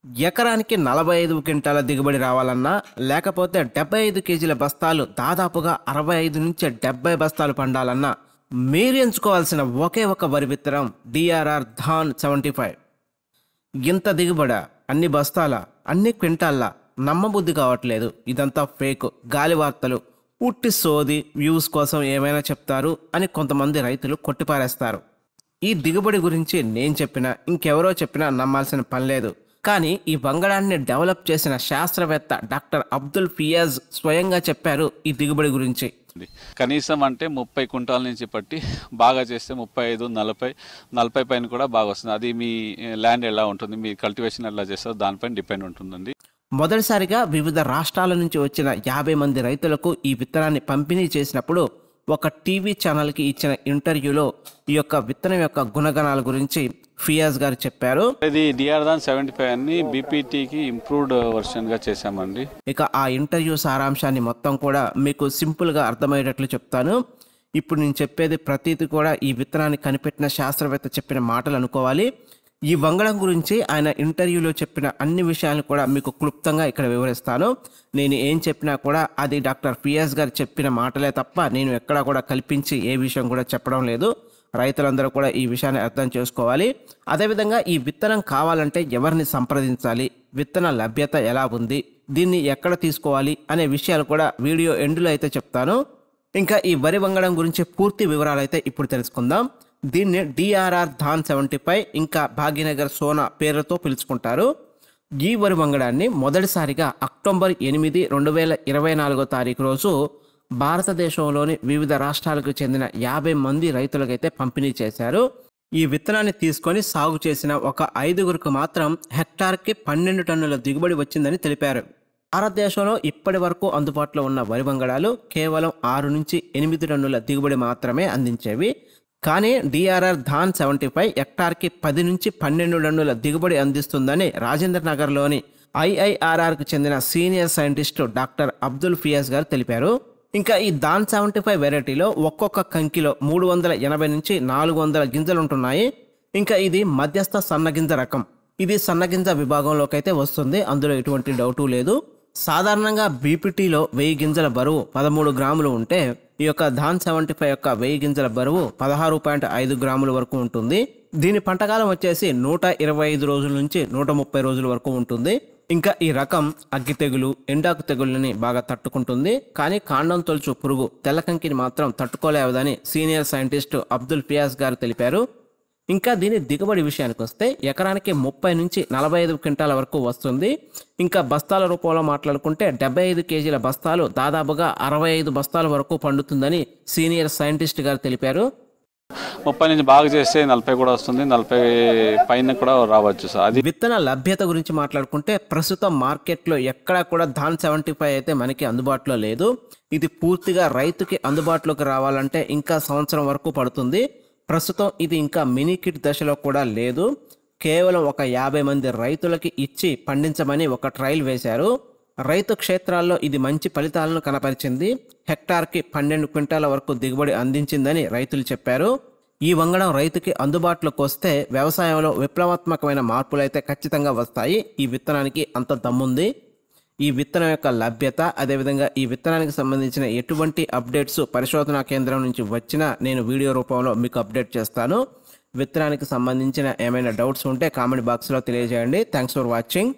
ఎకరానికి 45 క్వింటాల దిగుబడి రావాలన్నా లేకపోతే 75 కేజీల బస్తాలు దాదాపుగా 65 నుంచి 70 బస్తాలు పండాలన్నా మీరు ఎంచుకోవాల్సిన ఒకే ఒక వరి విత్తనం డిఆర్ఆర్ ధాన్ 75. ఇంత దిగుబడ, అన్ని బస్తాల, అన్ని క్వింటాల్ల, నమ్మబుద్ధి కావట్లేదు. ఇదంతా ఫేక్, గాలి వార్తలు, ఉట్టి సోది, వ్యూస్ కోసం ఏమైనా చెప్తారు అని కొంతమంది రైతులు కొట్టిపారేస్తారు. ఈ దిగుబడి గురించి నేను చెప్పినా ఇంకెవరో చెప్పినా నమ్మాల్సిన పని లేదు. కానీ ఈ వంగడాన్ని డెవలప్ చేసిన శాస్త్రవేత్త డాక్టర్ అబ్దుల్ ఫియాజ్ స్వయంగా చెప్పారు ఈ దిగుబడి గురించి. కనీసం అంటే 30 క్వింటాల నుంచి పట్టి బాగా చేస్తే 35, 40 పైన కూడా బాగా వస్తుంది. అది మీ ల్యాండ్ ఎలా ఉంటుంది, మీ కల్టివేషన్ ఎలా చేస్తారో దానిపైన డిపెండ్ ఉంటుందండి. మొదటిసారిగా వివిధ రాష్ట్రాల నుంచి వచ్చిన 50 మంది రైతులకు ఈ విత్తనాన్ని పంపిణీ చేసినప్పుడు ఒక టీవీ ఛానల్కి ఇచ్చిన ఇంటర్వ్యూలో ఈ యొక్క విత్తనం యొక్క గుణగణాల గురించి ఫియాజ్ గారు చెప్పారు. ఇది డిఆర్ఆర్ 75 అని బీపీటీకి ఇంప్రూవ్డ్ వర్షన్గా చేశామండి. ఇక ఆ ఇంటర్వ్యూ సారాంశాన్ని మొత్తం కూడా మీకు సింపుల్గా అర్థమయ్యేటట్లు చెప్తాను. ఇప్పుడు నేను చెప్పేది ప్రతిదీ కూడా ఈ విత్తనాన్ని కనిపెట్టిన శాస్త్రవేత్త చెప్పిన మాటలు అనుకోవాలి. ఈ వంగడం గురించి ఆయన ఇంటర్వ్యూలో చెప్పిన అన్ని విషయాలను కూడా మీకు క్లుప్తంగా ఇక్కడ వివరిస్తాను. నేను ఏం చెప్పినా కూడా అది డాక్టర్ ఫియాజ్ గారు చెప్పిన మాటలే తప్ప నేను ఎక్కడా కూడా కల్పించి ఏ విషయం కూడా చెప్పడం లేదు. రైతులందరూ కూడా ఈ విషయాన్ని అర్థం చేసుకోవాలి. అదేవిధంగా ఈ విత్తనం కావాలంటే ఎవరిని సంప్రదించాలి, విత్తన లభ్యత ఎలా ఉంది, దీన్ని ఎక్కడ తీసుకోవాలి అనే విషయాలు కూడా వీడియో ఎండ్లో అయితే చెప్తాను. ఇంకా ఈ వరి వంగడం గురించి పూర్తి వివరాలు అయితే ఇప్పుడు తెలుసుకుందాం. దీన్ని డిఆర్ఆర్ ధాన్ 75 ఇంకా భాగ్యనగర్ సోనా పేర్లతో పిలుచుకుంటారు. ఈ వరి వంగడాన్ని మొదటిసారిగా అక్టోబర్ 8, 2024 రోజు భారతదేశంలోని వివిధ రాష్ట్రాలకు చెందిన 50 మంది రైతులకైతే పంపిణీ చేశారు. ఈ విత్తనాన్ని తీసుకొని సాగు చేసిన ఒక 5గురికి మాత్రం హెక్టార్కి 12 టన్నుల దిగుబడి వచ్చిందని తెలిపారు. భారతదేశంలో ఇప్పటి వరకు అందుబాటులో ఉన్న వరి వంగడాలు కేవలం 6 నుంచి 8 టన్నుల దిగుబడి మాత్రమే అందించేవి. కానీ డిఆర్ఆర్ ధాన్ 75 హెక్టార్కి 10 నుంచి 12 టన్నుల దిగుబడి అందిస్తుందని రాజేంద్ర నగర్లోని ఐఐఆర్ఆర్కు చెందిన senior scientist doctor Abdul Fayaz గారు తెలిపారు. ఇంకా ఈ ధాన్ 75 వెరైటీలో ఒక్కొక్క కంకిలో 380 నుంచి 400 గింజలు ఉంటున్నాయి. ఇంకా ఇది మధ్యస్థ సన్నగింజ రకం. ఇది సన్నగింజ విభాగంలోకి అయితే వస్తుంది, అందులో ఎటువంటి డౌటు లేదు. సాధారణంగా బీపీటీలో 1000 గింజల బరువు 13 గ్రాములు ఉంటే ఈ యొక్క ధాన్ 75 యొక్క 1000 గింజల బరువు 16.5 గ్రాముల వరకు ఉంటుంది. దీని పంటకాలం వచ్చేసి 125 రోజుల నుంచి 130 రోజుల వరకు ఉంటుంది. ఇంకా ఈ రకం అగ్గి తెగులు, ఎండాకు తెగుళ్ళని బాగా తట్టుకుంటుంది. కానీ కాండం తొలుచు పురుగు, తెల్లకంకిని మాత్రం తట్టుకోలేవదని సీనియర్ సైంటిస్టు అబ్దుల్ ఫియాజ్ గారు తెలిపారు. ఇంకా దీని దిగుబడి విషయానికి వస్తే ఎకరానికి 30 నుంచి 45 క్వింటాల వరకు వస్తుంది. ఇంకా బస్తాల రూపంలో మాట్లాడుకుంటే 75 కేజీల బస్తాలు దాదాపుగా 65 బస్తాల వరకు పండుతుందని సీనియర్ సైంటిస్ట్ గారు తెలిపారు. 30 నుంచి బాగా చేస్తే 40 కూడా వస్తుంది, 40 పైన కూడా రావచ్చు సార్. అది విత్తన లభ్యత గురించి మాట్లాడుకుంటే ప్రస్తుతం మార్కెట్లో ఎక్కడా కూడా ధాన్ 75 అయితే మనకి అందుబాటులో లేదు. ఇది పూర్తిగా రైతుకి అందుబాటులోకి రావాలంటే ఇంకా సంవత్సరం వరకు పడుతుంది. ప్రస్తుతం ఇది ఇంకా మినీ కిట్ దశలో కూడా లేదు. కేవలం ఒక 50 మంది రైతులకి ఇచ్చి పండించమని ఒక ట్రయల్ వేశారు. రైతు క్షేత్రాల్లో ఇది మంచి ఫలితాలను కనపరిచింది. హెక్టార్కి 12 క్వింటాల వరకు దిగుబడి అందించిందని రైతులు చెప్పారు. ఈ వంగడం రైతుకి అందుబాటులోకి వస్తే వ్యవసాయంలో విప్లవాత్మకమైన మార్పులైతే ఖచ్చితంగా వస్తాయి. ఈ విత్తనానికి అంత దమ్ముంది. ఈ విత్తనం యొక్క లభ్యత, అదేవిధంగా ఈ విత్తనానికి సంబంధించిన ఎటువంటి అప్డేట్స్ పరిశోధనా కేంద్రం నుంచి వచ్చినా నేను వీడియో రూపంలో మీకు అప్డేట్ చేస్తాను. విత్తనానికి సంబంధించిన ఏమైనా డౌట్స్ ఉంటే కామెంట్ బాక్స్లో తెలియజేయండి. Thanks for watching.